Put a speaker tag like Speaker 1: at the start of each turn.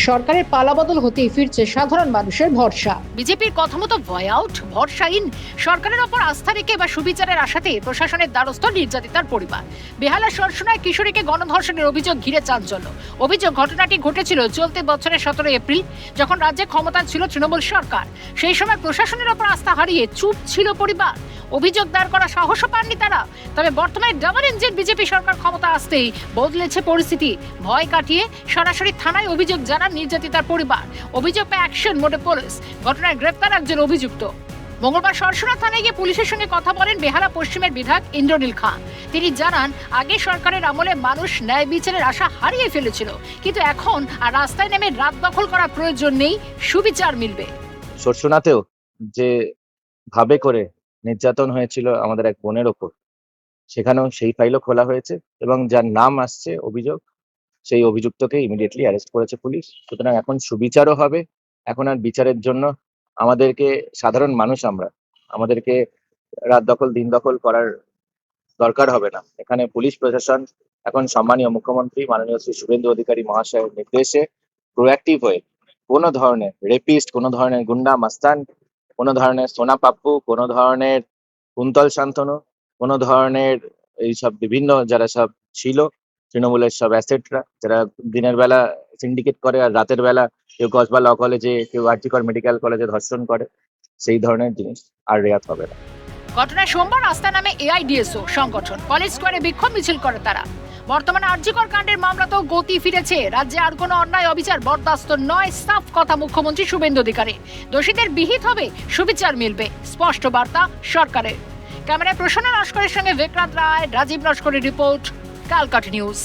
Speaker 1: সরকারের পালাবদল হতেই ফিরছে সাধারণ মানুষের ভরসা।
Speaker 2: বিজেপির কথা মতো ভয় আউট, ভরসাহীন সরকারের ওপর আস্থা রেখে বা সুবিচারের আশাতে প্রশাসনের দ্বারস্থ নির্যাতিতার পরিবার। বেহালা সরসনায় কিশোরীকে গণধর্ষণের অভিযোগ ঘিরে চাঞ্চল্য। অভিযোগ ঘটনাটি ঘটেছিল চলতি বছরের 17 এপ্রিল, যখন রাজ্যে ক্ষমতায় ছিল তৃণমূল সরকার। সেই সময় প্রশাসনের ওপর আস্থা হারিয়ে চুপ ছিল পরিবার। অভিযোগ দায়ের করা সাহসও পাননি তারা। তবে বর্তমানে ডাবল ইঞ্জিন বিজেপি সরকার ক্ষমতা আসতেই বদলেছে পরিস্থিতি। ভয় কাটিয়ে সরাসরি থানায় অভিযোগ জানান নির্যাতিতার পরিবার। অভিযোগ পেয়ে অ্যাকশন মোডে পুলিশ। ঘটনায় গ্রেফতার একজন অভিযুক্ত। মঙ্গলবার সরসনা থানায় গিয়ে পুলিশের সঙ্গে কথা বলেন বেহালা পশ্চিমের বিধায়ক ইন্দ্রনীল খাঁ। তিনি জানান, আগে সরকারের আমলে মানুষ ন্যায় বিচারের আশা হারিয়ে ফেলেছিল, কিন্তু এখন আর রাস্তায় নেমে রাত দখল করার প্রয়োজন নেই, সুবিচার মিলবে।
Speaker 3: সরসনাতেও যে ভাবে করে নির্যাতন হয়েছিল আমাদের এক বোনের ওপর, সেখানেও সেই ফাইলও খোলা হয়েছে এবং যার নাম আসছে অভিযোগ, সেই অভিযুক্তকে ইমিডিয়েটলি অ্যারেস্ট করেছে পুলিশ। সুতরাং এখন সুবিচারও হবে। এখন আর বিচারের জন্য আমাদেরকে, সাধারণ মানুষ আমাদেরকে রাত দখল দিন দখল করার দরকার হবে না। এখানে পুলিশ প্রশাসন এখন সম্মানীয় মুখ্যমন্ত্রী মাননীয় শ্রী শুভেন্দু অধিকারী মহাশয়ের নির্দেশে প্রোঅ্যাক্টিভ হয়ে কোনো ধরনের রেপিস্ট, কোনো ধরনের গুন্ডা মাস্তান, কোনো ধরনের সোনা পাপ্পু, কোনো ধরনের কুন্তল শান্তনু, কোনো ধরনের এইসব বিভিন্ন যারা সব ছিল তৃণমূলের সব অ্যাসেটরা, যারা দিনের বেলা সিন্ডিকেট করে আর রাতের বেলা কেউ কসবা ল কলেজে, কেউ আরজিকর মেডিকেল কলেজে ধর্ষণ করে, সেই ধরনের জিনিস আর রেয়াত হবে না।
Speaker 2: ঘটনায় সোমবার আস্থা নামে এআইডিএসও সংগঠন কলেজ স্কোয়ারে বিক্ষোভ মিছিল করে তারা। বর্তমানে আরজিকর কাণ্ডের মামলাতেও গতি ফিরেছে। রাজ্যে আর কোনো অন্যায় অবিচার বরদাস্ত নয়, সাফ কথা মুখ্যমন্ত্রী শুভেন্দু অধিকারী। দোষীদের বিহিত হবে, সুবিচার মিলবে, স্পষ্ট বার্তা সরকারের। ক্যামেরায় প্রসন্ন লস্করের সঙ্গে বিক্রান্ত রায়, রাজীব লস্করের রিপোর্ট, ক্যালকাটা নিউজ।